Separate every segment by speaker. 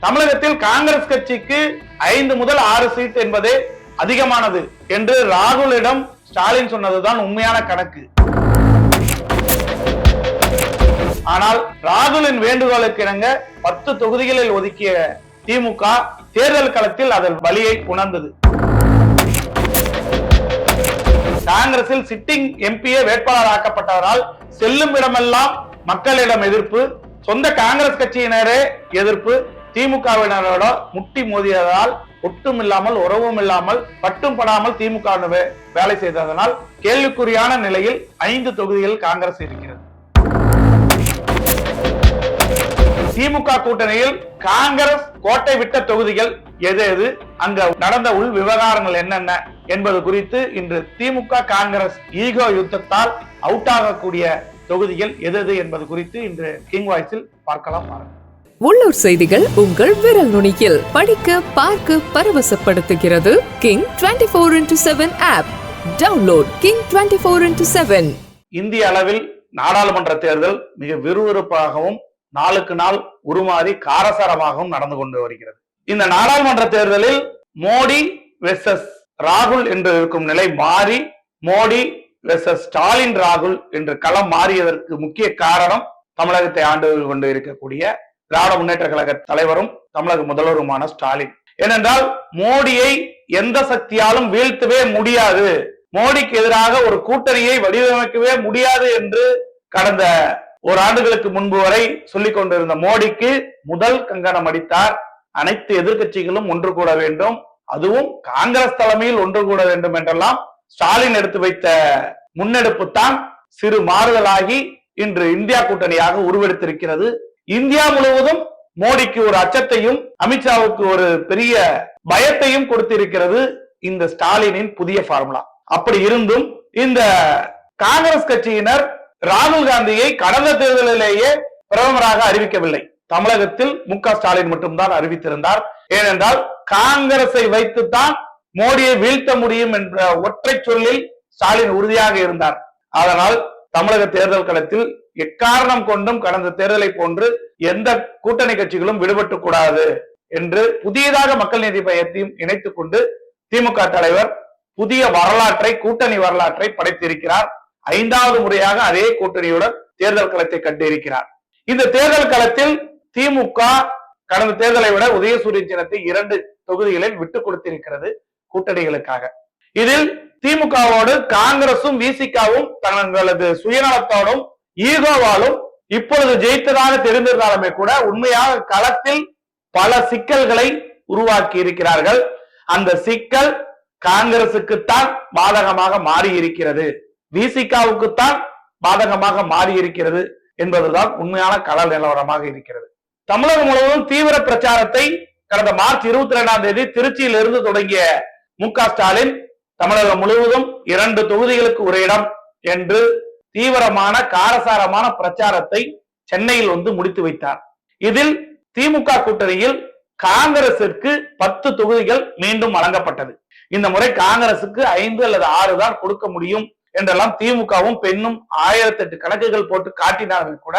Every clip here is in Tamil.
Speaker 1: தமிழகத்தில் காங்கிரஸ் கட்சிக்கு 5 முதல் 6 சீட் என்பதே அதிகமானது என்று ராகுலிடம் ஸ்டாலின் சொன்னதுதான் உண்மையான கணக்கு. ஆனால் ராகுலின் வேண்டுகோளுக்கு இணங்க 10 தொகுதிகளில் ஒதுக்கிய திமுக தேர்தல் களத்தில் அதன் வலியை உணர்ந்தது. காங்கிரஸில் சிட்டிங் எம்பியே வேட்பாளர் ஆக்கப்பட்டவரால் செல்லும் இடமெல்லாம் மக்களிடம் எதிர்ப்பு, சொந்த காங்கிரஸ் கட்சியினரே எதிர்ப்பு, திமுகவினரோட முட்டி மோதியதால் ஒட்டும் இல்லாமல் உறவும் இல்லாமல் பட்டும் படாமல் திமுக வேலை செய்ததனால் கேள்விக்குறியான நிலையில் 5 தொகுதிகள் காங்கிரஸ் இருக்கிறது. திமுக கூட்டணியில் காங்கிரஸ் கோட்டை விட்ட தொகுதிகள் எது எது, அங்க நடந்த உள் விவகாரங்கள் என்னென்ன என்பது குறித்து இன்று திமுக காங்கிரஸ் ஈகோ யுத்தத்தால் அவுட் ஆகக்கூடிய தொகுதிகள் எது என்பது குறித்து இன்று கிங் வாய்ஸில் பார்க்கலாம்.
Speaker 2: உள்ளூர் செய்திகள் உங்கள் விரல் நுனியில் படிக்க பார்க்க பரவசப்படுத்துகிறது king 24x7 app. Download king 24x7.
Speaker 1: இந்திய அளவில் நாடாளுமன்ற தேர்தல் மிக விறுவிறுப்பாகவும் நாளுக்கு நாள் உருமாறி காரசாரமாகவும் நடந்து கொண்டு வருகிறது. இந்த நாடாளுமன்ற தேர்தலில் மோடி வெர்சஸ் ராகுல் என்று இருக்கும் நிலை மாறி மோடி வெர்சஸ் ஸ்டாலின் ராகுல் என்று களம் மாறியதற்கு முக்கிய காரணம் தமிழகத்தை ஆண்டு கொண்டு இருக்கக்கூடிய திராவிட முன்னேற்ற கழக தலைவரும் தமிழக முதல்வருமான ஸ்டாலின். ஏனென்றால் மோடியை எந்த சக்தியாலும் வீழ்த்தவே முடியாது, மோடிக்கு எதிராக ஒரு கூட்டணியை வடிவமைக்கவே முடியாது என்று கடந்த ஓராண்டுகளுக்கு முன்பு வரை சொல்லிக் கொண்டிருந்த மோடிக்கு முதல் கங்கணம் அடித்தார். அனைத்து எதிர்கட்சிகளும் ஒன்று கூட வேண்டும், அதுவும் காங்கிரஸ் தலைமையில் ஒன்று கூட வேண்டும் என்றெல்லாம் ஸ்டாலின் எடுத்து வைத்த முன்னெடுப்பு தான் சிறு மாறுதலாகி இன்று இந்தியா கூட்டணியாக உருவெடுத்திருக்கிறது. இந்தியா முழுவதும் மோடிக்கு ஒரு அச்சத்தையும் அமித்ஷாவுக்கு ஒரு பெரிய பயத்தையும் கொடுத்திருக்கிறது இந்த ஸ்டாலினின் புதிய ஃபார்முலா. அப்படி இருந்தும் இந்த காங்கிரஸ் கட்சியினர் ராகுல் காந்தியை கடந்த தேர்தலிலேயே பிரதமராக அறிவிக்கவில்லை. தமிழகத்தில் மு.க. ஸ்டாலின் மட்டும்தான் அறிவித்திருந்தார். ஏனென்றால் காங்கிரஸை வைத்துத்தான் மோடியை வீழ்த்த முடியும் என்ற ஒற்றை சொல்லில் ஸ்டாலின் உறுதியாக இருந்தார். அதனால் தமிழக தேர்தல் களத்தில் எக்காரணம் கொண்டும் கடந்த தேர்தலை போன்று எந்த கூட்டணி கட்சிகளும் விடுபட்டு கூடாது என்று புதியதாக மக்கள் நீதி மையத்தையும் இணைத்துக் கொண்டு திமுக தலைவர் புதிய வரலாற்றை, கூட்டணி வரலாற்றை படைத்திருக்கிறார். 5வது முறையாக அதே கூட்டணியுடன் தேர்தல் களத்தை கண்டிருக்கிறார். இந்த தேர்தல் களத்தில் திமுக கடந்த தேர்தலை விட உதயசூரியன் சின்னத்தை 2 தொகுதிகளில் விட்டுக் கொடுத்திருக்கிறது கூட்டணிகளுக்காக. இதில் திமுகவோடு காங்கிரசும் விசிகாவும் தங்களது சுயநலத்தோடும் ஈகோவாலும் இப்பொழுது ஜெயித்ததாக தெரிந்திருந்தாலுமே கூட உண்மையாக களத்தில் பல சிக்கல்களை உருவாக்கி இருக்கிறார்கள். அந்த சிக்கல் காங்கிரசுக்குத்தான் பாதகமாக மாறி இருக்கிறது, விசிகாவுக்குத்தான் பாதகமாக மாறி இருக்கிறது என்பதுதான் உண்மையான கள நிலவரமாக இருக்கிறது. தமிழகம் முழுவதும் தீவிர பிரச்சாரத்தை கடந்த மார்ச் 22ஆம் தேதி திருச்சியில் இருந்து தொடங்கிய மு.க. ஸ்டாலின் தமிழகம் முழுவதும் 2 தொகுதிகளுக்கு ஒரு இடம் என்று தீவிரமான காரசாரமான பிரச்சாரத்தை சென்னையில் வந்து முடித்து வைத்தார். இதில் திமுக கூட்டணியில் காங்கிரசிற்கு 10 தொகுதிகள் மீண்டும் வழங்கப்பட்டது. இந்த முறை காங்கிரசுக்கு 5 அல்லது 6 தான் கொடுக்க முடியும் என்றெல்லாம் திமுகவும் பெண்ணும் 1008 கணக்குகள் போட்டு காட்டினார்கள் கூட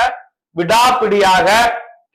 Speaker 1: விடாப்பிடியாக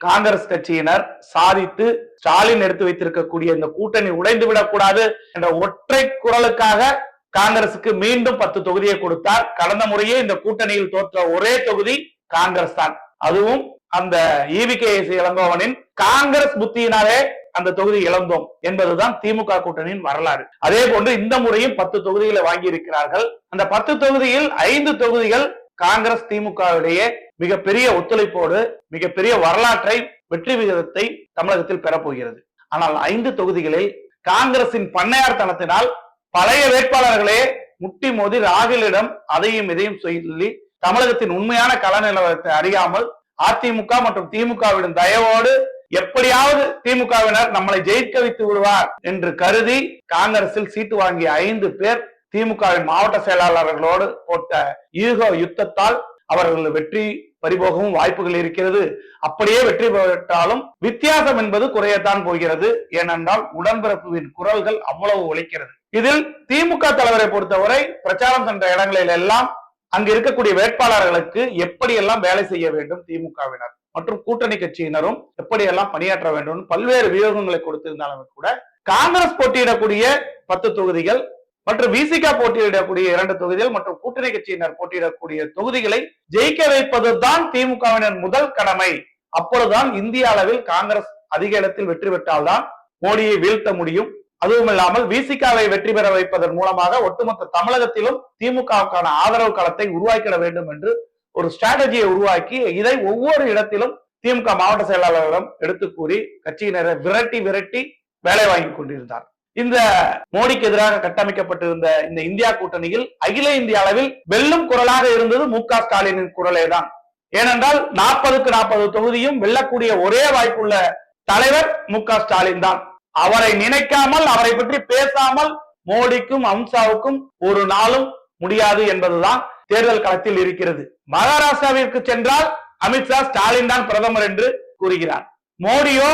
Speaker 1: காங்கிரஸ் கட்சியினர் சாதித்து ஸ்டாலின் எடுத்து வைத்திருக்கக்கூடிய இந்த கூட்டணி உடைந்து விடக்கூடாது என்ற ஒற்றை குரலுக்காக காங்கிரசுக்கு மீண்டும் 10 தொகுதியை கொடுத்தார். கடந்த முறையே இந்த கூட்டணியில் தோற்ற ஒரே தொகுதி காங்கிரஸ் தான். அதுவும் அந்த EVKS இளங்கோவனின் காங்கிரஸ் புத்தியினாலே அந்த தொகுதி இழந்தோம் என்பதுதான் திமுக கூட்டணியின் வரலாறு. அதே போன்று இந்த முறையும் 10 தொகுதிகளை வாங்கி இருக்கிறார்கள். அந்த 10 தொகுதியில் 5 தொகுதிகள் காங்கிரஸ் திமுக இடையே மிகப்பெரிய ஒத்துழைப்போடு மிகப்பெரிய வரலாற்றை, வெற்றி விகிதத்தை தமிழகத்தில் பெறப்போகிறது. ஆனால் 5 தொகுதிகளில் காங்கிரசின் பண்ணையார்த்தனத்தினால் பழைய வேட்பாளர்களே முட்டி மோதி ராகுலிடம் அதையும் இதையும் சொல்லி தமிழகத்தின் உண்மையான கள நிலவரத்தை அறியாமல் அதிமுக மற்றும் திமுகவிடம் தயவோடு எப்படியாவது திமுகவினர் நம்மளை ஜெயிக்க வைத்து விடுவார் என்று கருதி காங்கிரசில் சீட்டு வாங்கிய 5 பேர் திமுகவின் மாவட்ட செயலாளர்களோடு போட்ட ஈகோ யுத்தத்தால் அவர்கள் வெற்றி பறிபோகவும் வாய்ப்புகள் இருக்கிறது. அப்படியே வெற்றி பெற்றாலும் வித்தியாசம் என்பது குறையத்தான் போகிறது. ஏனென்றால் உடன்பிறப்புவின் குரல்கள் அவ்வளவு ஒலிக்கிறது. இதில் திமுக தலைவரை பொறுத்தவரை பிரச்சாரம் சென்ற இடங்களில் எல்லாம் அங்கு இருக்கக்கூடிய வேட்பாளர்களுக்கு எப்படியெல்லாம் வேலை செய்ய வேண்டும் திமுகவினர், மற்றும் கூட்டணி கட்சியினரும் எப்படியெல்லாம் பணியாற்ற வேண்டும் பல்வேறு வியூகங்களை கொடுத்திருந்தாலும் கூட காங்கிரஸ் போட்டியிடக்கூடிய 10 தொகுதிகள் மற்றும் விசிகா போட்டியிடக்கூடிய 2 தொகுதிகள் மற்றும் கூட்டணி கட்சியினர் போட்டியிடக்கூடிய தொகுதிகளை ஜெயிக்க வைப்பதுதான் திமுகவினர் முதல் கடமை. அப்பொழுதுதான் இந்திய அளவில் காங்கிரஸ் அதிக இடத்தில் வெற்றி பெற்றால்தான் மோடியை வீழ்த்த முடியும். அதுவும் இல்லாமல் விசிகாவை வெற்றி பெற வைப்பதன் மூலமாக ஒட்டுமொத்த தமிழகத்திலும் திமுகவுக்கான ஆதரவு களத்தை உருவாக்கிட வேண்டும் என்று ஒரு ஸ்ட்ராட்டஜியை உருவாக்கி இதை ஒவ்வொரு இடத்திலும் திமுக மாவட்ட செயலாளர்களிடம் எடுத்து கூறி கட்சியினரை விரட்டி விரட்டி வேலை வாங்கி கொண்டிருந்தார். இந்த மோடிக்கு எதிராக கட்டமைக்கப்பட்டிருந்த இந்த இந்தியா கூட்டணியில் அகில இந்திய அளவில் வெல்லும் குரலாக இருந்தது மு.க. ஸ்டாலினின் குரலே தான். ஏனென்றால் 40க்கு 40 தொகுதியும் வெல்லக்கூடிய ஒரே வாய்ப்புள்ள தலைவர் மு.க. ஸ்டாலின் தான். அவரை நினைக்காமல் அவரை பற்றி பேசாமல் மோடிக்கும் அம்சாவுக்கும் ஒரு நாளும் முடியாது என்பதுதான் தேர்தல் களத்தில் இருக்கிறது. மகாராஷ்டிராவிற்கு சென்றால் அமித்ஷா ஸ்டாலின் தான் பிரதமர் என்று கூறுகிறார். மோடியோ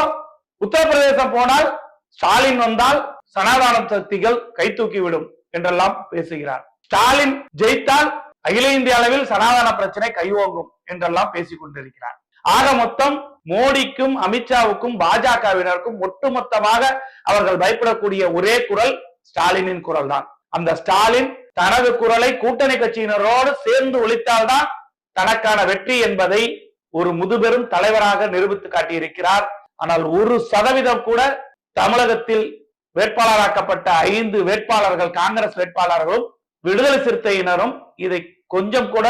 Speaker 1: உத்தரப்பிரதேசம் போனால் ஸ்டாலின் வந்தால் சனாதன சக்திகள் கை தூக்கிவிடும் என்றெல்லாம் பேசுகிறார். ஸ்டாலின் ஜெயித்தால் அகில இந்திய அளவில் சனாதன பிரச்சனை கைவோங்கும் என்றெல்லாம் பேசிக் கொண்டிருக்கிறார். ஆக மொத்தம் மோடிக்கும் அமித்ஷாவுக்கும் பாஜகவினருக்கும் ஒட்டுமொத்தமாக அவர்கள் பயப்படக்கூடிய ஒரே குரல் ஸ்டாலினின் குரல் தான். அந்த ஸ்டாலின் தனது குரலை கூட்டணி கட்சியினரோடு சேர்ந்து ஒழித்தால்தான் தனக்கான வெற்றி என்பதை ஒரு முதுபெரும் தலைவராக நிரூபித்து காட்டியிருக்கிறார். ஆனால் 1% கூட தமிழகத்தில் வேட்பாளராக்கப்பட்ட 5 வேட்பாளர்கள் காங்கிரஸ் வேட்பாளர்களும் விடுதலை சிறுத்தையினரும் இதை கொஞ்சம் கூட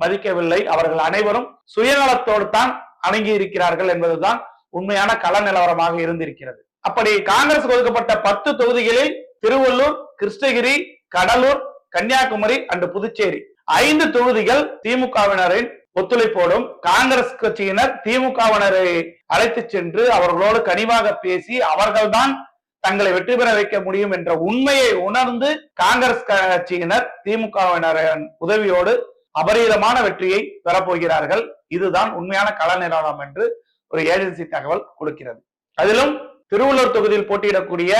Speaker 1: மதிக்கவில்லை. அவர்கள் அனைவரும் சுயநலத்தோடு தான் அணங்கி இருக்கிறார்கள் என்பதுதான் உண்மையான கள நிலவரமாக இருந்திருக்கிறது. அப்படி காங்கிரஸ் ஒதுக்கப்பட்ட 10 தொகுதிகளில் திருவள்ளூர், கிருஷ்ணகிரி, கடலூர், கன்னியாகுமரி அண்ட் புதுச்சேரி 5 தொகுதிகள் திமுகவினரின் ஒத்துழைப்போடும் காங்கிரஸ் கட்சியினர் திமுகவினரை அழைத்து சென்று அவர்களோடு கனிவாக பேசி அவர்கள்தான் தங்களை வெற்றி பெற வைக்க முடியும் என்ற உண்மையை உணர்ந்து காங்கிரஸ் கட்சியினர் திமுகவினரின் உதவியோடு அபரீதமான வெற்றியை பெறப்போகிறார்கள். இதுதான் உண்மையான கள நிலவரம் என்று ஒரு ஏஜென்சி தகவல் கொடுக்கிறது. அதிலும் திருவள்ளூர் தொகுதியில் போட்டியிடக்கூடிய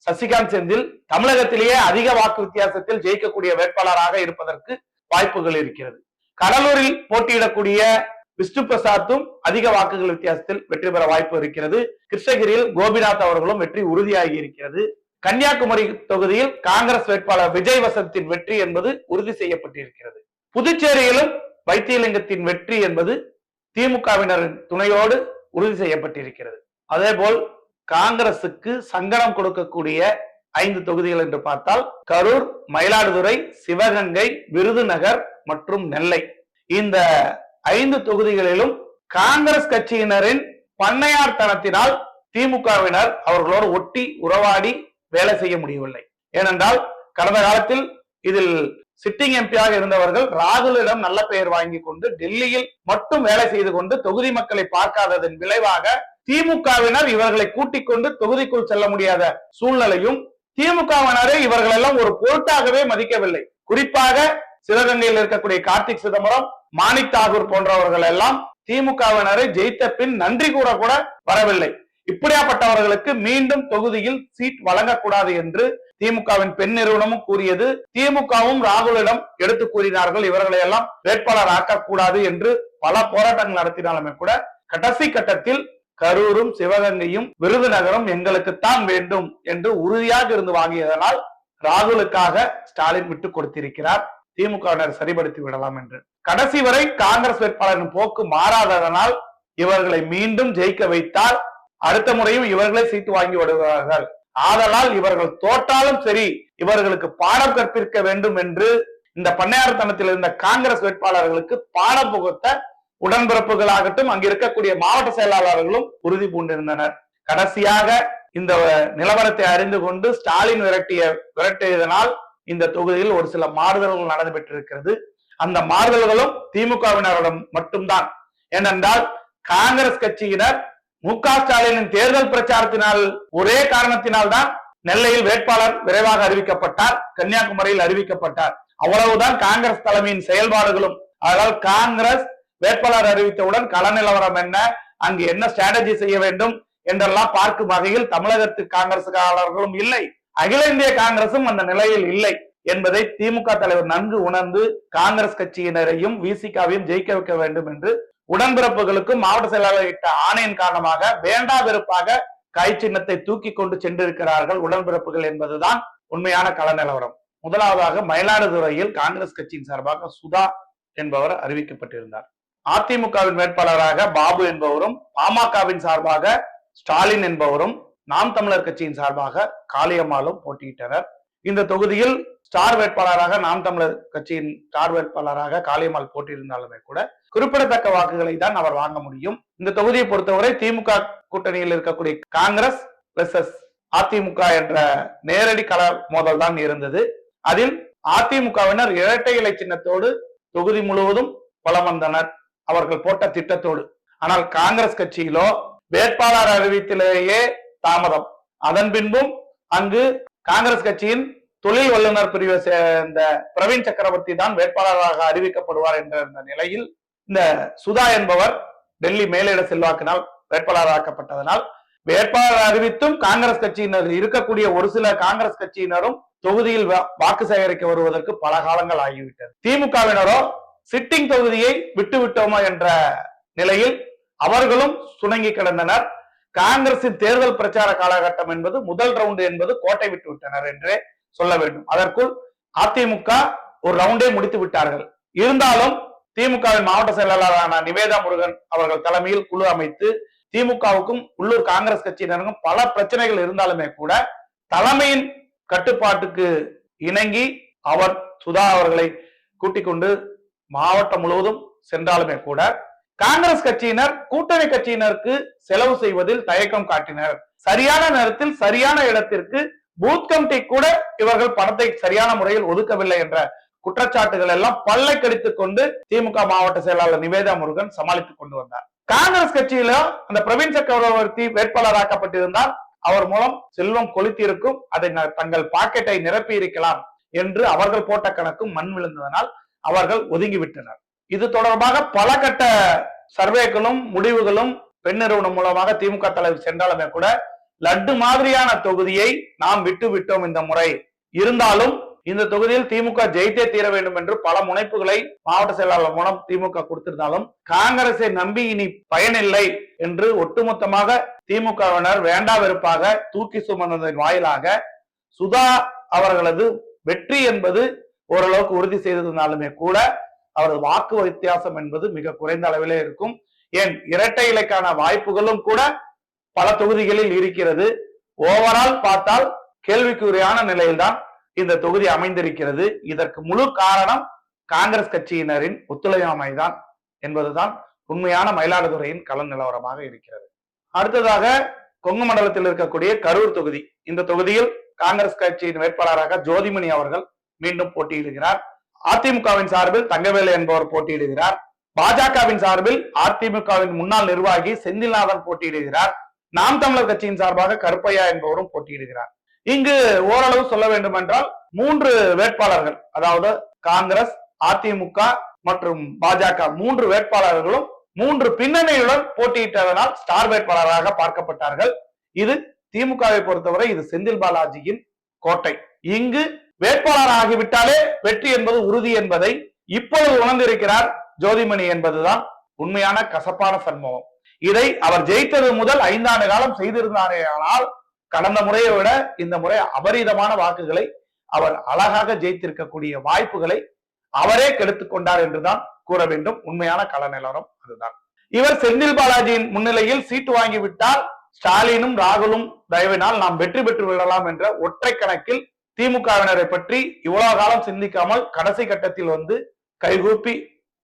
Speaker 1: சசிகாந்த் செந்தில் தமிழகத்திலேயே அதிக வாக்கு வித்தியாசத்தில் ஜெயிக்கக்கூடிய வேட்பாளராக இருப்பதற்கு வாய்ப்புகள் இருக்கிறது. கடலூரில் போட்டியிடக்கூடிய விஷ்ணு பிரசாத்தும் அதிக வாக்குகள் வித்தியாசத்தில் வெற்றி பெற வாய்ப்பு இருக்கிறது. கிருஷ்ணகிரியில் கோபிநாத் அவர்களும் வெற்றி உறுதியாகி இருக்கிறது. கன்னியாகுமரி தொகுதியில் காங்கிரஸ் வேட்பாளர் விஜய் வசந்தின் வெற்றி என்பது உறுதி செய்யப்பட்டிருக்கிறது. புதுச்சேரியிலும் வைத்தியலிங்கத்தின் வெற்றி என்பது திமுகவினரின் துணையோடு உறுதி செய்யப்பட்டிருக்கிறது. அதே போல் காங்கிரசுக்கு சங்கடம் கொடுக்கக்கூடிய 5 தொகுதிகள் என்று பார்த்தால் கரூர், மயிலாடுதுறை, சிவகங்கை, விருதுநகர் மற்றும் நெல்லை. இந்த 5 தொகுதிகளிலும் காங்கிரஸ் கட்சியினரின் பண்ணையார்த்தனத்தினால் திமுகவினர் அவர்களோடு ஒட்டி உறவாடி வேலை செய்ய முடியவில்லை. ஏனென்றால் கடந்த காலத்தில் இதில் சிட்டிங் எம்பியாக இருந்தவர்கள் ராகுலிடம் நல்ல பெயர் வாங்கி கொண்டு டெல்லியில் மட்டும் வேலை செய்து கொண்டு தொகுதி மக்களை பார்க்காததன் விளைவாக திமுகவினர் இவர்களை கூட்டிக் கொண்டு தொகுதிக்குள் செல்ல முடியாத சூழ்நிலையும் திமுகவினரை இவர்கள் எல்லாம் ஒரு பொருட்டாகவே மதிக்கவில்லை. குறிப்பாக சிவகங்கையில் இருக்கக்கூடிய கார்த்திக் சிதம்பரம், மாணிக் தாகூர் போன்றவர்கள் எல்லாம் திமுகவினரை ஜெயித்த பின் நன்றி கூற கூட வரவில்லை. இப்படியாப்பட்டவர்களுக்கு மீண்டும் தொகுதியில் சீட் வழங்கக்கூடாது என்று திமுகவின் பெண் நிறுவனமும் கூறியது. திமுகவும் ராகுலிடம் எடுத்து கூறினார்கள் இவர்களை எல்லாம் வேட்பாளர் ஆக்கக்கூடாது என்று பல போராட்டங்கள் நடத்தினாலுமே கூட கடைசி கட்டத்தில் கரூரும் சிவகங்கையும் விருதுநகரும் எங்களுக்குத்தான் வேண்டும் என்று உறுதியாக இருந்து வாங்கியதனால் ராகுலுக்காக ஸ்டாலின் விட்டுக் கொடுத்திருக்கிறார். திமுகவினர் சரிபடுத்தி விடலாம் என்று. கடைசி வரை காங்கிரஸ் வேட்பாளரின் போக்கு மாறாததனால் இவர்களை மீண்டும் ஜெயிக்க வைத்தால் அடுத்த முறையும் இவர்களே சீட்டு வாங்கி விடுவார்கள். ஆதலால் இவர்கள் தோற்றாலும் சரி இவர்களுக்கு பாடம் கற்பிக்க வேண்டும் என்று இந்த பண்ணையார்த்தனத்தில் இருந்த காங்கிரஸ் வேட்பாளர்களுக்கு பாடம் புகுத்த உடன்பிறப்புகளாகட்டும் அங்கு இருக்கக்கூடிய மாவட்ட செயலாளர்களும் உறுதி பூண்டிருந்தனர். கடைசியாக இந்த நிலவரத்தை அறிந்து கொண்டு ஸ்டாலின் விரட்டியதனால் இந்த தொகுதியில் ஒரு சில மாறுதல்கள் நடந்து பெற்றிருக்கிறது. அந்த மாறுதல்களும் திமுகவினரிடம் மட்டும்தான். ஏனென்றால் காங்கிரஸ் கட்சியினர் மு.க. ஸ்டாலினின் தேர்தல் பிரச்சாரத்தினால் ஒரே காரணத்தினால் தான் நெல்லையில் வேட்பாளர் விரைவாக அறிவிக்கப்பட்டார், கன்னியாகுமரியில் அறிவிக்கப்பட்டார். அவ்வளவுதான் காங்கிரஸ் தலைமையின் செயல்பாடுகளும். அதனால் காங்கிரஸ் வேட்பாளர் அறிவித்தவுடன் கள நிலவரம் என்ன, அங்கு என்ன ஸ்ட்ராட்டஜி செய்ய வேண்டும் என்றெல்லாம் பார்க்கும் வகையில் தமிழகத்து காங்கிரசுக்காரர்களும் இல்லை, அகில இந்திய காங்கிரசும் அந்த நிலையில் இல்லை என்பதை திமுக தலைவர் நன்கு உணர்ந்து காங்கிரஸ் கட்சியினரையும் விசிகாவையும் ஜெயிக்க வைக்க வேண்டும் என்று உடன்பிறப்புகளுக்கும் மாவட்ட செயலாளர் இட்ட ஆணையின் காரணமாக வேண்டா வெறுப்பாக கை சின்னத்தை தூக்கி கொண்டு சென்றிருக்கிறார்கள் உடன்பிறப்புகள் என்பதுதான் உண்மையான கள நிலவரம். முதலாவதாக மயிலாடுதுறையில் காங்கிரஸ் கட்சியின் சார்பாக சுதா என்பவர் அறிவிக்கப்பட்டிருந்தார். அதிமுகவின் வேட்பாளராக பாபு என்பவரும், பாமகவின் சார்பாக ஸ்டாலின் என்பவரும், நாம் தமிழர் கட்சியின் சார்பாக காளியம்மாளும் போட்டியிட்டனர். இந்த தொகுதியில் ஸ்டார் வேட்பாளராக நாம் தமிழர் கட்சியின் ஸ்டார் வேட்பாளராக காளியம்மாள் போட்டியிருந்தாலுமே கூட குறிப்பிடத்தக்க வாக்குகளை தான் அவர் வாங்க முடியும். இந்த தொகுதியை பொறுத்தவரை திமுக கூட்டணியில் இருக்கக்கூடிய காங்கிரஸ் வெர்சஸ் அதிமுக என்ற நேரடி கள மோதல் தான் இருந்தது. அதில் அதிமுகவினர் இரட்டை இலை சின்னத்தோடு தொகுதி முழுவதும் வலம் வந்தனர், அவர்கள் போட்ட திட்டத்தோடு. ஆனால் காங்கிரஸ் கட்சியிலோ வேட்பாளர் அறிவித்திலேயே தாமதம். அதன் பின்பும் அங்கு காங்கிரஸ் கட்சியின் தொழில் வல்லுநர் பிரிவை சேர்ந்த பிரவீன் சக்கரவர்த்தி தான் வேட்பாளராக அறிவிக்கப்படுவார் என்ற நிலையில் இந்த சுதா என்பவர் டெல்லி மேலிட செல்வாக்கினால் வேட்பாளராக்கப்பட்டதனால் வேட்பாளர் அறிவித்தும் காங்கிரஸ் கட்சியினர் இருக்கக்கூடிய ஒரு சில காங்கிரஸ் கட்சியினரும் தொகுதியில் வாக்கு சேகரிக்க வருவதற்கு பல காலங்கள் ஆகிவிட்டது. திமுகவினரோ சிட்டிங் தொகுதியை விட்டு விட்டோமோ என்ற நிலையில் அவர்களும் சுணங்கி கிடந்தனர். காங்கிரசின் தேர்தல் பிரச்சார காலகட்டம் என்பது முதல் ரவுண்டு என்பது கோட்டை விட்டு விட்டனர் என்றே சொல்ல வேண்டும். அதற்குள் அதிமுக ஒரு ரவுண்டே முடித்து விட்டார்கள். இருந்தாலும் திமுகவின் மாவட்ட செயலாளரான நிவேதா முருகன் அவர்கள் தலைமையில் குழு அமைத்து திமுகவுக்கும் உள்ளூர் காங்கிரஸ் கட்சியினருக்கும் பல பிரச்சனைகள் இருந்தாலுமே கூட தலைமையின் கட்டுப்பாட்டுக்கு இணங்கி அவர் சுதா அவர்களை கூட்டிக் கொண்டு மாவட்டம் முழுவதும் சென்றாலுமே கூட காங்கிரஸ் கட்சியினர் கூட்டணி கட்சியினருக்கு செலவு செய்வதில் தயக்கம் காட்டினர். சரியான நேரத்தில் சரியான இடத்திற்கு பூத் கமிட்டி கூட இவர்கள் பணத்தை சரியான முறையில் ஒதுக்கவில்லை என்ற குற்றச்சாட்டுகள் எல்லாம் பல்லை கடித்துக் கொண்டு திமுக மாவட்ட செயலாளர் நிவேதா முருகன் சமாளித்துக் கொண்டு வந்தார். காங்கிரஸ் கட்சியில அந்த பிரவீன் சக்கரவர்த்தி வேட்பாளராக்கப்பட்டிருந்தால் அவர் மூலம் செல்வம் கொளுத்திருக்கும், அதை தங்கள் பாக்கெட்டை நிரப்பி இருக்கலாம் என்று அவர்கள் போட்ட கணக்கும் மண் விழுந்ததனால் அவர்கள் ஒதுங்கிவிட்டனர். இது தொடர்பாக பல கட்ட சர்வேக்களும் முடிவுகளும் பெண் நிறுவனம் மூலமாக திமுக தலைவர் சென்றாலுமே கூட லட்டு மாதிரியான தொகுதியை நாம் விட்டு விட்டோம் இந்த முறை. இருந்தாலும் இந்த தொகுதியில் திமுக ஜெயித்தே தீர வேண்டும் என்று பல முனைப்புகளை மாவட்ட செயலாளர் மூலம் திமுக கொடுத்திருந்தாலும் காங்கிரஸை நம்பி இனி பயனில்லை என்று ஒட்டுமொத்தமாக திமுகவினர் வேண்டா வெறுப்பாக தூக்கி சுமந்ததன் வாயிலாக சுதா அவர்களது வெற்றி என்பது ஓரளவுக்கு உறுதி செய்திருந்தாலுமே கூட அவரது வாக்கு வித்தியாசம் என்பது மிக குறைந்த அளவிலே இருக்கும். ஏன் இரட்டை இலைக்கான வாய்ப்புகளும் கூட பல தொகுதிகளில் இருக்கிறது. ஓவரால் பார்த்தால் கேள்விக்குறியான நிலையில்தான் இந்த தொகுதி அமைந்திருக்கிறது. இதற்கு முழு காரணம் காங்கிரஸ் கட்சியினரின் ஒத்துழையாமைதான் என்பதுதான் உண்மையான மயிலாடுதுறையின் கள நிலவரமாக இருக்கிறது. அடுத்ததாக கொங்கு மண்டலத்தில் இருக்கக்கூடிய கரூர் தொகுதி. இந்த தொகுதியில் காங்கிரஸ் கட்சியின் வேட்பாளராக ஜோதிமணி அவர்கள் மீண்டும் போட்டியிடுகிறார். அதிமுகவின் சார்பில் தங்கவேலு என்பவர் போட்டியிடுகிறார். பாஜகவின் சார்பில் அதிமுகவின் முன்னாள் நிர்வாகி செந்தில்நாதன் போட்டியிடுகிறார். நாம் தமிழர் கட்சியின் சார்பாக கருப்பையா என்பவரும் போட்டியிடுகிறார். இங்கு ஓரளவு சொல்ல வேண்டும் என்றால் 3 வேட்பாளர்கள், அதாவது காங்கிரஸ், அதிமுக மற்றும் பாஜக 3 வேட்பாளர்களும் 3 பின்னணியுடன் போட்டியிட்டதனால் ஸ்டார் வேட்பாளராக பார்க்கப்பட்டார்கள். இது திமுகவை பொறுத்தவரை இது செந்தில் பாலாஜியின் கோட்டை. இங்கு வேட்பாளர் ஆகிவிட்டாலே வெற்றி என்பது உறுதி என்பதை இப்பொழுது உணர்ந்திருக்கிறார் ஜோதிமணி என்பதுதான் உண்மையான கசப்பான சம்பவம். இதை அவர் ஜெயித்தது முதல் 5 ஆண்டு காலம் செய்திருந்தாரே, ஆனால் கடந்த முறையை விட இந்த முறை அபரிதமான வாக்குகளை அவர் அழகாக ஜெயித்திருக்கக்கூடிய வாய்ப்புகளை அவரே கெடுத்துக் கொண்டார் என்றுதான் கூற வேண்டும். உண்மையான கள நிலவரம் அதுதான். இவர் செந்தில் பாலாஜியின் முன்னிலையில் சீட்டு வாங்கிவிட்டால் ஸ்டாலினும் ராகுலும் தயவினால் நாம் வெற்றி பெற்று விடலாம் என்ற ஒற்றை கணக்கில் திமுகவினரை பற்றி இவ்வளவு காலம் சிந்திக்காமல் கடைசி கட்டத்தில் வந்து கைகூப்பி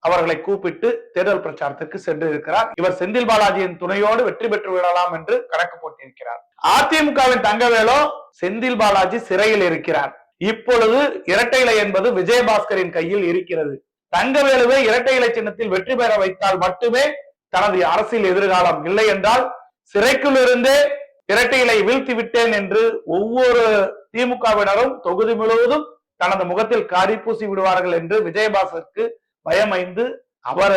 Speaker 1: அவர்களை கூப்பிட்டு தேர்தல் பிரச்சாரத்திற்கு சென்று இருக்கிறார். இவர் செந்தில் பாலாஜியின் துணையோடு வெற்றி பெற்று விடலாம் என்று கணக்கு போட்டிருக்கிறார். அதிமுகவின் தங்கவேலோ செந்தில் பாலாஜி சிறையில் இருக்கிறார். இப்பொழுது இரட்டை இலை என்பது விஜயபாஸ்கரின் கையில் இருக்கிறது. தங்கவேலுவை இரட்டை இலை சின்னத்தில் வெற்றி பெற வைத்தால் மட்டுமே தனது அரசியல் எதிர்காலம், இல்லை என்றால் சிறைக்குள் இருந்தே இரட்டை இலை வீழ்த்தி விட்டேன் என்று ஒவ்வொரு திமுகவினரும் தொகுதி முழுவதும் தனது முகத்தில் காரி பூசி விடுவார்கள் என்று விஜயபாஸ்கருக்கு பயமைந்து அவர்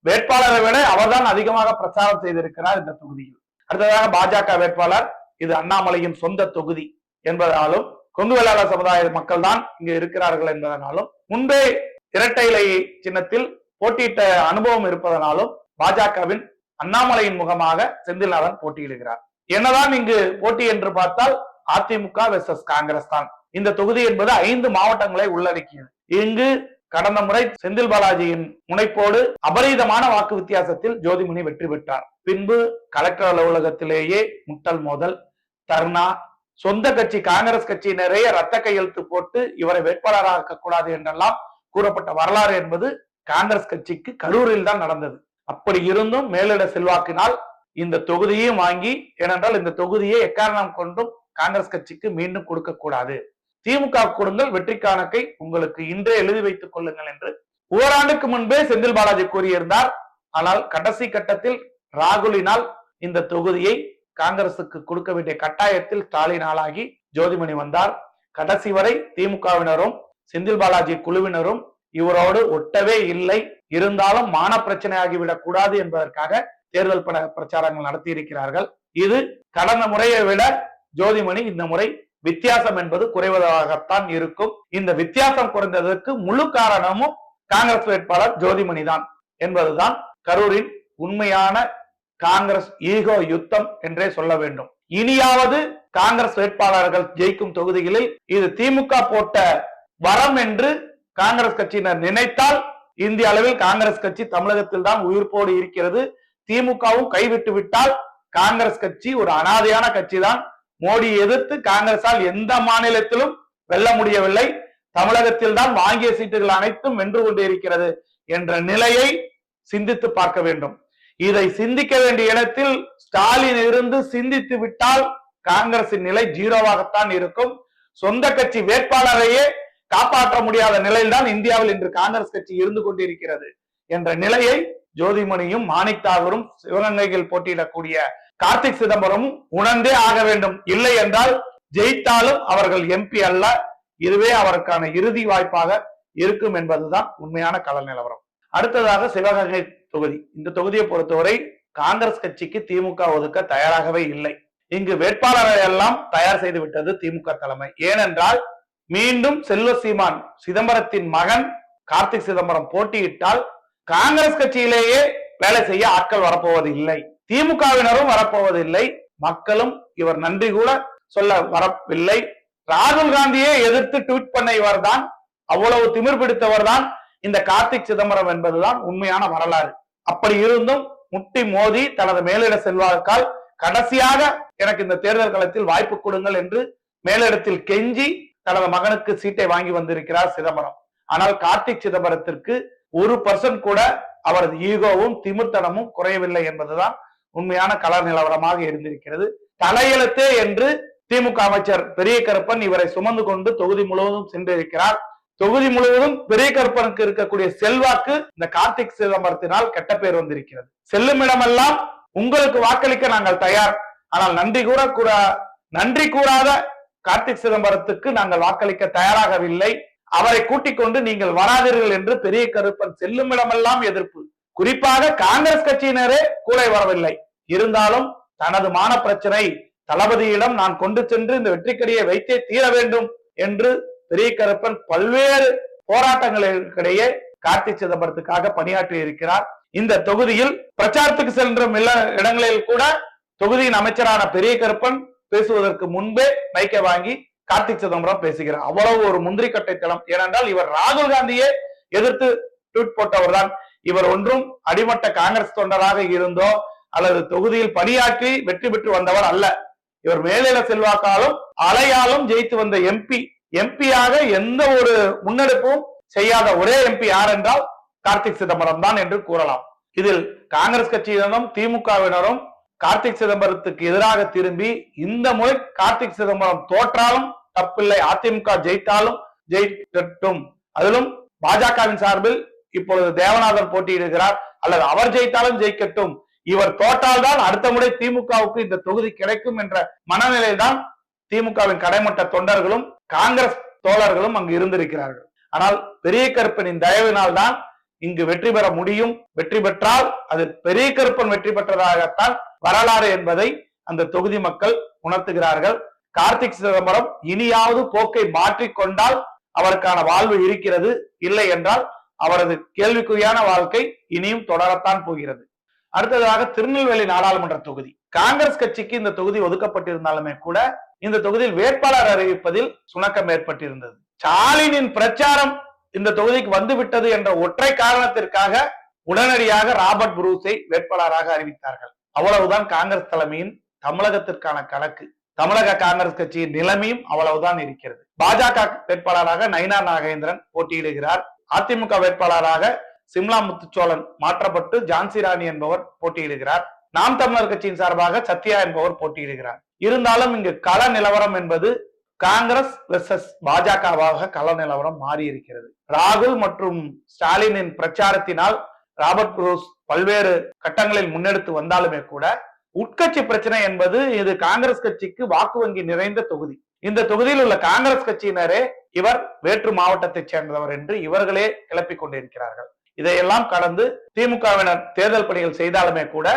Speaker 1: வேட்பாளரை விட அவர்தான் அதிகமாக பிரச்சாரம் செய்திருக்கிறார் இந்த தொகுதியில். அடுத்ததாக பாஜக வேட்பாளர், இது அண்ணாமலையின் சொந்த தொகுதி என்பதனாலும் கொங்கு வேளாளர் சமுதாய மக்கள் தான் இங்கு இருக்கிறார்கள் என்பதனாலும் முன்பே இரட்டை இலை சின்னத்தில் போட்டியிட்ட அனுபவம் இருப்பதனாலும் பாஜகவின் அண்ணாமலையின் முகமாக செந்தில்நாதன் போட்டியிடுகிறார். என்னதான் இங்கு போட்டி என்று பார்த்தால் அதிமுக வெர்சஸ் காங்கிரஸ் தான். இந்த தொகுதி என்பது 5 மாவட்டங்களை உள்ளடக்கியது. இங்கு கடந்த முறை செந்தில் பாலாஜியின் முனைப்போடு அபரீதமான வாக்கு வித்தியாசத்தில் ஜோதிமணி வெற்றி பெற்றார். பின்பு கலெக்டர் அலுவலகத்திலேயே முட்டல் மோதல், தர்ணா, சொந்த கட்சி காங்கிரஸ் கட்சி நிறைய ரத்த கையெழுத்து போட்டு இவரை வேட்பாளராக கூடாது என்றெல்லாம் கூறப்பட்ட வரலாறு என்பது காங்கிரஸ் கட்சிக்கு கரூரில் தான் நடந்தது. அப்படி இருந்தும் மேலிட செல்வாக்கினால் இந்த தொகுதியையும் வாங்கி, ஏனென்றால் இந்த தொகுதியை எக்காரணம் கொண்டும் காங்கிரஸ் கட்சிக்கு மீண்டும் கொடுக்க கூடாது, திமுக கொடுங்கள், வெற்றி கணக்கை உங்களுக்கு இன்றே எழுதி வைத்துக் கொள்ளுங்கள் என்று ஓராண்டுக்கு முன்பே செந்தில் பாலாஜி கூறியிருந்தார். ஆனால் கடைசி கட்டத்தில் ராகுலினால் இந்த தொகுதியை காங்கிரசுக்கு கொடுக்க வேண்டிய கட்டாயத்தில் ஸ்டாலின் ஆளாகி ஜோதிமணி வந்தார். கடைசி வரை திமுகவினரும் செந்தில் பாலாஜி குழுவினரும் இவரோடு ஒட்டவே இல்லை. இருந்தாலும் மான பிரச்சனை ஆகிவிடக் கூடாது என்பதற்காக தேர்தல் பிரச்சாரங்கள் நடத்தி இருக்கிறார்கள். இது கடந்த முறையை விட ஜோதிமணி இந்த முறை வித்தியாசம் என்பது குறைவதாகத்தான் இருக்கும். இந்த வித்தியாசம் குறைந்ததற்கு முழு காரணமும் காங்கிரஸ் வேட்பாளர் ஜோதிமணி தான் என்பதுதான் கரூரின் உண்மையான காங்கிரஸ் ஈகோ யுத்தம் என்றே சொல்ல வேண்டும். இனியாவது காங்கிரஸ் வேட்பாளர்கள் ஜெயிக்கும் தொகுதிகளில் இது திமுக போட்ட வரம் என்று காங்கிரஸ் கட்சியினர் நினைத்தால் இந்திய அளவில் காங்கிரஸ் கட்சி தமிழகத்தில் தான் உயிர்ப்போடு இருக்கிறது. திமுகவும் கைவிட்டு விட்டால் காங்கிரஸ் கட்சி ஒரு அனாதையான கட்சி தான். மோடி எதிர்த்து காங்கிரஸால் எந்த மாநிலத்திலும் வெல்ல முடியவில்லை. தமிழகத்தில் தான் வாங்கிய சீட்டுகள் அனைத்தும் வென்று கொண்டே இருக்கிறது என்ற நிலையை சிந்தித்து பார்க்க வேண்டும். இதை சிந்திக்க வேண்டிய இடத்தில் ஸ்டாலின் இருந்து சிந்தித்து விட்டால் காங்கிரசின் நிலை ஜீரோவாகத்தான் இருக்கும். சொந்த கட்சி வேட்பாளரையே காப்பாற்ற முடியாத நிலையில் தான் இந்தியாவில் இன்று காங்கிரஸ் கட்சி இருந்து கொண்டிருக்கிறது என்ற நிலையை ஜோதிமணியும் மாணிக் தாகூரும் சிவகங்கையில் போட்டியிடக்கூடிய கார்த்திக் சிதம்பரமும் உணர்ந்தே ஆக வேண்டும். இல்லை என்றால் ஜெயித்தாலும் அவர்கள் எம்பி அல்ல. இதுவே அவருக்கான இறுதி வாய்ப்பாக இருக்கும் என்பதுதான் உண்மையான கள நிலவரம். அடுத்ததாக சிவகங்கை தொகுதி. இந்த தொகுதியை பொறுத்தவரை காங்கிரஸ் கட்சிக்கு திமுக ஒதுக்க தயாராகவே இல்லை. இங்கு வேட்பாளரை எல்லாம் தயார் செய்து விட்டது திமுக தலைமை. ஏனென்றால் மீண்டும் செல்வ சீமான் சிதம்பரத்தின் மகன் கார்த்திக் சிதம்பரம் போட்டியிட்டால் காங்கிரஸ் கட்சியிலேயே வேலை செய்ய ஆட்கள் வரப்போவது இல்லை, திமுகவினரும் வரப்போவதில்லை, மக்களும் இவர் நன்றி கூட சொல்ல வரவில்லை. ராகுல் காந்தியை எதிர்த்து ட்வீட் பண்ண இவர் தான், அவ்வளவு திமிர் பிடித்தவர் தான் இந்த கார்த்திக் சிதம்பரம் என்பதுதான் உண்மையான வரலாறு. அப்படி இருந்தும் முட்டி மோதி தனது மேலிட செல்வாக்கால் கடைசியாக எனக்கு இந்த தேர்தல் களத்தில் வாய்ப்பு கொடுங்கள் என்று மேலிடத்தில் கெஞ்சி தனது மகனுக்கு சீட்டை வாங்கி வந்திருக்கிறார் சிதம்பரம். ஆனால் கார்த்திக் சிதம்பரத்திற்கு 1% கூட அவரது ஈகோவும் திமிர்த்தனமும் குறையவில்லை என்பதுதான் உண்மையான கள நிலவரமாக இருந்திருக்கிறது. தலையெழுத்தே என்று திமுக அமைச்சர் பெரிய கருப்பன் இவரை சுமந்து கொண்டு தொகுதி முழுவதும் சென்றிருக்கிறார். தொகுதி முழுவதும் பெரிய கருப்பனுக்கு இருக்கக்கூடிய செல்வாக்கு இந்த கார்த்திக் சிதம்பரத்தினால் கெட்ட பேர் வந்திருக்கிறது. செல்லும் இடமெல்லாம் உங்களுக்கு வாக்களிக்க நாங்கள் தயார், ஆனால் நன்றி கூறாத கார்த்திக் சிதம்பரத்துக்கு நாங்கள் வாக்களிக்க தயாராகவில்லை, அவரை கூட்டிக் கொண்டு நீங்கள் வராதீர்கள் என்று பெரிய கருப்பன் செல்லும் இடமெல்லாம் எதிர்ப்பு. குறிப்பாக காங்கிரஸ் கட்சியினரே கூட வரவில்லை. இருந்தாலும் தனது மான பிரச்சனை தளபதியிடம் நான் கொண்டு சென்று இந்த வெற்றிக்கடியை வைத்தே தீர வேண்டும் என்று பெரிய கருப்பன் பல்வேறு போராட்டங்களுக்கிடையே கார்த்திக் சிதம்பரத்துக்காக பணியாற்றி இருக்கிறார். இந்த தொகுதியில் பிரச்சாரத்துக்கு சென்ற இடங்களில் கூட தொகுதியின் அமைச்சரான பெரிய கருப்பன் பேசுவதற்கு முன்பே மைக்கை வாங்கி கார்த்திக் சிதம்பரம் பேசுகிறார். அவ்வளவு ஒரு முந்திரி கட்டை தளம். ஏனென்றால் இவர் ராகுல் காந்தியை எதிர்த்து ட்வீட் போட்டவர் தான். இவர் ஒன்றும் அடிமட்ட காங்கிரஸ் தொண்டராக இருந்தோ அல்லது தொகுதியில் பணியாற்றி வெற்றி பெற்று வந்தவர் அல்ல. இவர் மேலிட செல்வாக்காலும் அலையாலும் ஜெயித்து வந்த எம்பியாக எந்த ஒரு முன்னெடுப்பும் செய்யாத ஒரே எம்பி யார் என்றால் கார்த்திக் சிதம்பரம் தான் என்று கூறலாம். இதில் காங்கிரஸ் கட்சியினரும் திமுகவினரும் கார்த்திக் சிதம்பரத்துக்கு எதிராக திரும்பி இந்த முறை கார்த்திக் சிதம்பரம் தோற்றாலும் தப்பில்லை, அதிமுக ஜெயித்தாலும் ஜெயிக்கட்டும், அதிலும் பாஜகவின் சார்பில் இப்பொழுது தேவநாதன் போட்டியிடுகிறார், அல்லது அவர் ஜெயித்தாலும் ஜெயிக்கட்டும், இவர் தோற்றால் தான் அடுத்த முறை திமுகவுக்கு இந்த தொகுதி கிடைக்கும் என்ற மனநிலைதான் திமுகவின் கடைமட்ட தொண்டர்களும் காங்கிரஸ் தோழர்களும் அங்கு இருந்திருக்கிறார்கள். ஆனால் பெரிய கருப்பனின் தயவினால் தான் இங்கு வெற்றி பெற முடியும். வெற்றி பெற்றால் அது பெரிய கருப்பன் வெற்றி பெற்றதாகத்தான் வரலாறு என்பதை அந்த தொகுதி மக்கள் உணர்த்துகிறார்கள். கார்த்திக் சிதம்பரம் இனியாவது போக்கை மாற்றிக்கொண்டால் அவருக்கான வாழ்வு இருக்கிறது, இல்லை என்றால் அவரது கேள்விக்குறியான வாழ்க்கை இனியும் தொடரத்தான் போகிறது. அடுத்ததாக திருநெல்வேலி நாடாளுமன்ற தொகுதி. காங்கிரஸ் கட்சிக்கு இந்த தொகுதி ஒதுக்கப்பட்டிருந்தாலுமே கூட இந்த தொகுதியில் வேட்பாளர் அறிவிப்பதில் சுணக்கம் ஏற்பட்டிருந்தது. ஸ்டாலினின் பிரச்சாரம் இந்த தொகுதிக்கு வந்துவிட்டது என்ற ஒற்றை காரணத்திற்காக உடனடியாக ராபர்ட் புரூஸை வேட்பாளராக அறிவித்தார்கள். அவ்வளவுதான் காங்கிரஸ் தலைமையின் தமிழகத்திற்கான கணக்கு. தமிழக காங்கிரஸ் கட்சியின் நிலைமையும் அவ்வளவுதான் இருக்கிறது. பாஜக வேட்பாளராக நயினார் நாகேந்திரன் போட்டியிடுகிறார். அதிமுக வேட்பாளராக சிம்லா முத்துச்சோழன் மாற்றப்பட்டு ஜான்சி ராணி என்பவர் போட்டியிடுகிறார். நாம் தமிழர் கட்சியின் சார்பாக சத்யா என்பவர் போட்டியிடுகிறார். இருந்தாலும் இங்கு கள நிலவரம் என்பது காங்கிரஸ் வெர்சஸ் பாஜகவாக கள நிலவரம் மாறி இருக்கிறது. ராகுல் மற்றும் ஸ்டாலினின் பிரச்சாரத்தினால் ராபர்ட் புரூஸ் பல்வேறு கட்டங்களில் முன்னெடுத்து வந்தாலுமே கூட உட்கட்சி பிரச்சனை என்பது இது காங்கிரஸ் கட்சிக்கு வாக்கு வங்கி நிறைந்த தொகுதி. இந்த தொகுதியில் உள்ள காங்கிரஸ் கட்சியினரே இவர் வேற்று மாவட்டத்தைச் சேர்ந்தவர் என்று இவர்களே கிளப்பிக் கொண்டிருக்கிறார்கள். இதையெல்லாம் கடந்து திமுகவினர் தேர்தல் பணிகள் செய்தாலுமே கூட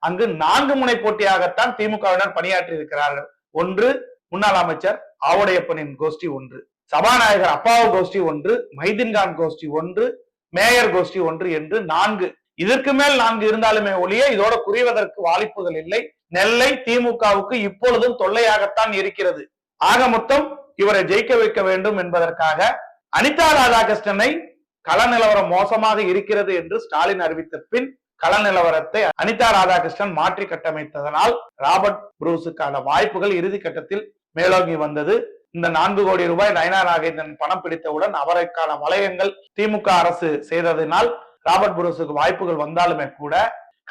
Speaker 1: அங்கு 4 முனை போட்டியாகத்தான் திமுகவினர் பணியாற்றி இருக்கிறார்கள். ஒன்று முன்னாள் அமைச்சர் ஆவுடையப்பனின் கோஷ்டி ஒன்று, சபாநாயகர் அப்பாவு கோஷ்டி ஒன்று, மைதீன்கான் கோஷ்டி ஒன்று, மேயர் கோஷ்டி ஒன்று என்று 4. இதற்கு மேல் 4 இருந்தாலுமே ஒழிய இதோட குறிவதற்கு வாய்ப்புகள் இல்லை. நெல்லை திமுகவுக்கு இப்பொழுதும் தொல்லையாகத்தான் இருக்கிறது. ஆக மொத்தம் இவரை ஜெயிக்க வைக்க வேண்டும் என்பதற்காக அனிதா ராதாகிருஷ்ணனை கள நிலவரம் மோசமாக இருக்கிறது என்று ஸ்டாலின் அறிவித்த பின் கள நிலவரத்தை அனிதா ராதாகிருஷ்ணன் மாற்றி கட்டமைத்ததனால் ராபர்ட் புரூஸுக்கான வாய்ப்புகள் இறுதி கட்டத்தில் மேலோங்கி வந்தது. இந்த 4 கோடி ரூபாய் நயினார் நாகேந்திரன் பணம் பிடித்தவுடன் அவருக்கான வளையங்கள் திமுக அரசு செய்ததினால் ராபர்ட் புரூஸுக்கு வாய்ப்புகள் வந்தாலுமே கூட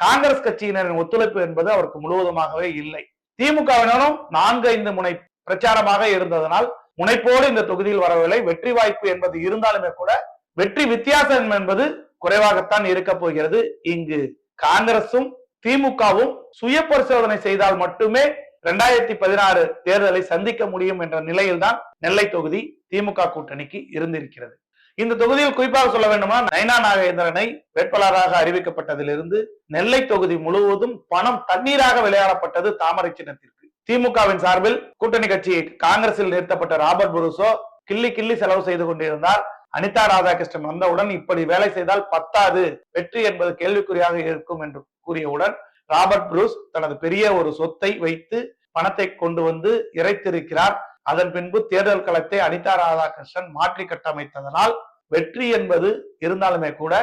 Speaker 1: காங்கிரஸ் கட்சியினரின் ஒத்துழைப்பு என்பது அவருக்கு முழுவதுமாகவே இல்லை. திமுகவினரும் 4-5 முனை பிரச்சாரமாக இருந்ததனால் முனைப்போடு இந்த தொகுதியில் வரவில்லை. வெற்றி வாய்ப்பு என்பது இருந்தாலுமே கூட வெற்றி வித்தியாசம் என்பது குறைவாகத்தான் இருக்க போகிறது. இங்கு காங்கிரசும் திமுகவும் சுய பரிசோதனை செய்தால் மட்டுமே 2016 தேர்தலை சந்திக்க முடியும் என்ற நிலையில்தான் நெல்லை தொகுதி திமுக கூட்டணிக்கு இருந்திருக்கிறது. இந்த தொகுதியில் குறிப்பாக சொல்ல வேண்டுமா, நயினார் நாகேந்திரனை வேட்பாளராக அறிவிக்கப்பட்டதிலிருந்து நெல்லை தொகுதி முழுவதும் பணம் தண்ணீராக விளையாடப்பட்டது தாமரை சின்னத்திற்கு. திமுகவின் சார்பில் கூட்டணி கட்சி காங்கிரஸில் நிறுத்தப்பட்ட ராபர்ட் புரூஸோ கிள்ளி செலவு செய்து கொண்டிருந்தார். அனிதா ராதாகிருஷ்ணன் வந்தவுடன் இப்படி வேலை செய்தால் பத்தாது, வெற்றி என்பது கேள்விக்குறியாக இருக்கும் என்று கூறியவுடன் ராபர்ட் புரூஸ் தனது பெரிய ஒரு சொத்தை வைத்து பணத்தை கொண்டு வந்து இறைத்திருக்கிறார். அதன் பின்பு தேர்தல் களத்தை அனிதா ராதாகிருஷ்ணன் மாற்றி கட்டமைத்ததனால் வெற்றி என்பது இருந்தாலுமே கூட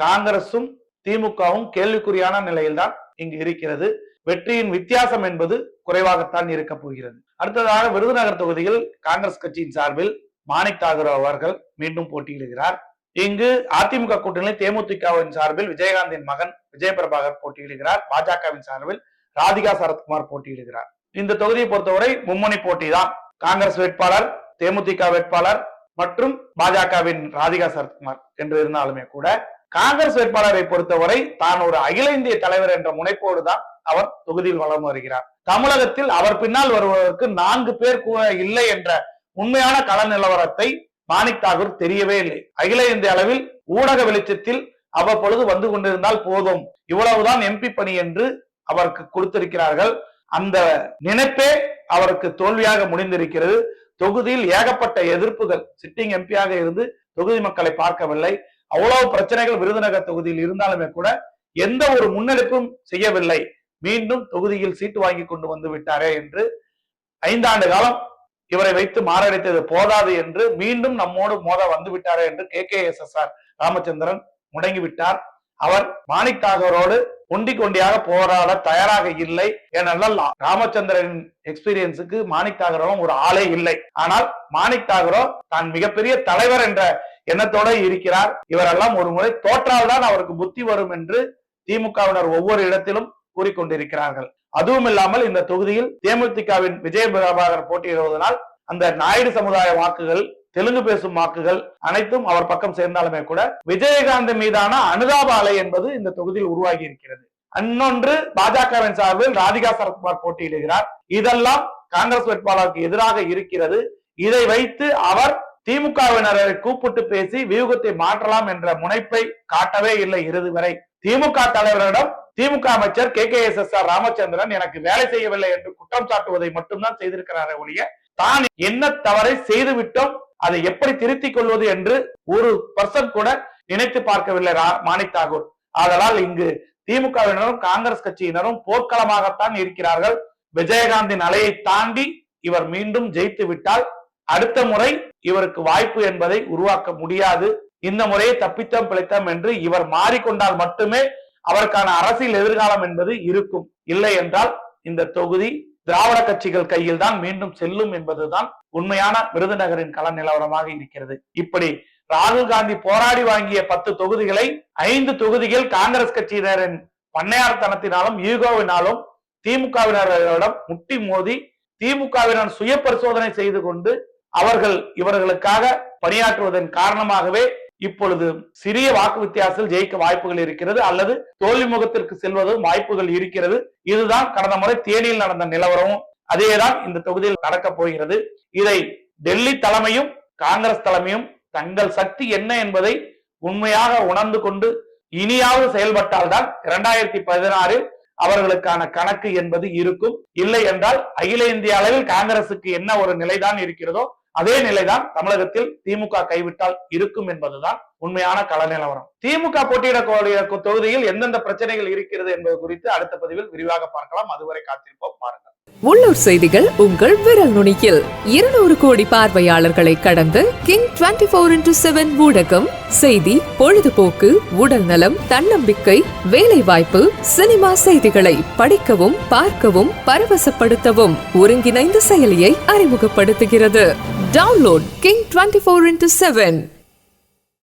Speaker 1: காங்கிரசும் திமுகவும் கேள்விக்குறியான நிலையில்தான் இங்கு இருக்கிறது. வெற்றியின் வித்தியாசம் என்பது குறைவாகத்தான் இருக்க போகிறது. அடுத்ததாக விருதுநகர் தொகுதியில் காங்கிரஸ் கட்சியின் சார்பில் மாணிக் தாகூர் அவர்கள் மீண்டும் போட்டியிடுகிறார். இங்கு அதிமுக கூட்டணியில் தேமுதிகவின் சார்பில் விஜயகாந்தின் மகன் விஜய பிரபாகர் போட்டியிடுகிறார். பாஜகவின் சார்பில் ராதிகா சரத்குமார் போட்டியிடுகிறார். இந்த தொகுதியை பொறுத்தவரை மும்மணி போட்டி தான். காங்கிரஸ் வேட்பாளர், தேமுதிக வேட்பாளர் மற்றும் பாஜகவின் ராதிகா சரத்குமார் என்று இருந்தாலுமே கூட காங்கிரஸ் வேட்பாளரை பொறுத்தவரை தான் ஒரு அகில இந்திய தலைவர் என்ற முனைப்போடு தான் அவர் தொகுதியில் வலம் வருகிறார். தமிழகத்தில் அவர் பின்னால் வருவதற்கு 4 பேர் கூட இல்லை என்ற உண்மையான கள நிலவரத்தை மாணிக் தாகூர் தெரியவே இல்லை. அகில இந்திய அளவில் ஊடக வெளிச்சத்தில் அவ்வப்பொழுது வந்து கொண்டிருந்தால் போதும், இவ்வளவுதான் எம்பி பணி என்று அவருக்கு கொடுத்திருக்கிறார்கள். அந்த நினைப்பே அவருக்கு தோல்வியாக முடிந்திருக்கிறது. தொகுதியில் ஏகப்பட்ட எதிர்ப்புகள். சிட்டிங் எம்பியாக இருந்து தொகுதி மக்களை பார்க்கவில்லை. அவ்வளவு பிரச்சனைகள் விருதுநகர் தொகுதியில் இருந்தாலுமே கூட எந்த ஒரு முன்னெடுப்பும் செய்யவில்லை. மீண்டும் தொகுதியில் சீட்டு வாங்கி கொண்டு வந்து விட்டாரே என்று 5 ஆண்டு காலம் இவரை வைத்து மாரடைத்தது போதாது என்று மீண்டும் நம்மோடு மோத வந்து விட்டாரே என்று KKSSR ராமச்சந்திரன் முடங்கிவிட்டார். அவர் மாணிக் தாகூரோடு ஒண்டியாக போராட தயாராக இல்லை. ஏனென்றால் ராமச்சந்திரனின் எக்ஸ்பீரியன்ஸுக்கு மாணிக் தாகூரும் ஒரு ஆளே இல்லை. ஆனால் மாணிக் தாகூரோ தான் மிகப்பெரிய தலைவர் என்ற எண்ணத்தோட இருக்கிறார். இவரெல்லாம் ஒரு முறை தோற்றால்தான் அவருக்கு புத்தி வரும் என்று திமுகவினர் ஒவ்வொரு இடத்திலும் கூறிக்கொண்டிருக்கிறார்கள். அதுவும் இல்லாமல் இந்த தொகுதியில் தேமுதிகவின் விஜய பிரபாகர் போட்டியிடுவதனால் அந்த நாயுடு சமுதாய வாக்குகள், தெலுங்கு பேசும் வாக்குகள் அனைத்தும் அவர் பக்கம் சேர்ந்தாலுமே கூட விஜயகாந்த் மீதான அனுதாப அலை என்பது இந்த தொகுதியில் உருவாகி இருக்கிறது. இன்னொன்று, பாஜகவின் சார்பில் ராதிகா சரத்குமார் போட்டியிடுகிறார். இதெல்லாம் காங்கிரஸ் வேட்பாளருக்கு எதிராக இருக்கிறது. இதை வைத்து அவர் திமுகவினரை கூப்பிட்டு பேசி வியூகத்தை மாற்றலாம் என்ற முனைப்பை காட்டவே இல்லை இறுதி வரை. திமுக தலைவரிடம் திமுக அமைச்சர் KKSSR ராமச்சந்திரன் எனக்கு வேலை செய்யவில்லை என்று குற்றம் சாட்டுவதை மட்டும்தான் செய்திருக்கிறாரே ஒழிய தான் என்ன தவறை செய்துவிட்டோம், அதை எப்படி திருத்திக் கொள்வது என்று 1% கூட நினைத்து பார்க்கவில்லை மாணிக் தாகூர். ஆதலால் இங்கு திமுகவினரும் காங்கிரஸ் கட்சியினரும் போர்க்களமாகத்தான் இருக்கிறார்கள். விஜயகாந்தின் அலையை தாண்டி இவர் மீண்டும் ஜெயித்து விட்டால் அடுத்த முறை இவருக்கு வாய்ப்பு என்பதை உருவாக்க முடியாது. இந்த முறையை தப்பித்தம் பிழைத்தம் என்று இவர் மாறிக்கொண்டால் மட்டுமே அவருக்கான அரசியல் எதிர்காலம் என்பது இருக்கும். இல்லை என்றால் இந்த தொகுதி திராவிட கட்சிகள் கையில் தான் மீண்டும் செல்லும் என்பதுதான் உண்மையான விருதுநகரின் கள நிலவரமாக இருக்கிறது. இப்படி ராகுல் காந்தி போராடி வாங்கிய 10 தொகுதிகளை 5 தொகுதிகள் காங்கிரஸ் கட்சியினரின் பண்ணையார்த்தனத்தினாலும் ஈகோவினாலும் திமுகவினரிடம் முட்டி மோதி திமுகவினர் சுய பரிசோதனை செய்து கொண்டு அவர்கள் இவர்களுக்காக பணியாற்றுவதன் காரணமாகவே இப்பொழுது சிறிய வாக்கு வித்தியாசத்தில் ஜெயிக்க வாய்ப்புகள் இருக்கிறது, அல்லது தோல்வி முகத்திற்கு செல்வதும் வாய்ப்புகள் இருக்கிறது. இதுதான் கடந்த முறை தேனியில் நடந்த நிலவரமும் அதேதான் இந்த தொகுதியில் நடக்க போகிறது. இதை டெல்லி தலைமையும் காங்கிரஸ் தலைமையும் தங்கள் சக்தி என்ன என்பதை உண்மையாக உணர்ந்து கொண்டு இனியாவது செயல்பட்டால்தான் 2016 அவர்களுக்கான கணக்கு என்பது இருக்கும். இல்லை என்றால் அகில இந்திய அளவில் காங்கிரசுக்கு என்ன ஒரு நிலைதான் இருக்கிறதோ அதே நிலைதான் தமிழகத்தில் திமுக கைவிட்டால் இருக்கும் என்பதுதான் உண்மையான கள நிலவரம். திமுக போட்டியிடக்கூடிய தொகுதியில் எந்தெந்த பிரச்சனைகள் இருக்கிறது என்பது குறித்து அடுத்த பதிவில் விரிவாக பார்க்கலாம். அதுவரை காத்திருப்போம், பாருங்கள்.
Speaker 2: உள்ளூர் செய்திகள் உங்கள் விரல் நுனியில் 200 கோடி பார்வையாளர்களை கடந்து கிங் 24x7 ஊடகம் செய்தி, பொழுதுபோக்கு, உடல் நலம், தன்னம்பிக்கை, வேலை வாய்ப்பு, சினிமா செய்திகளை படிக்கவும் பார்க்கவும் பரவசப்படுத்தவும் ஒருங்கிணைந்த செயலியை அறிமுகப்படுத்துகிறது. Download king 24x7.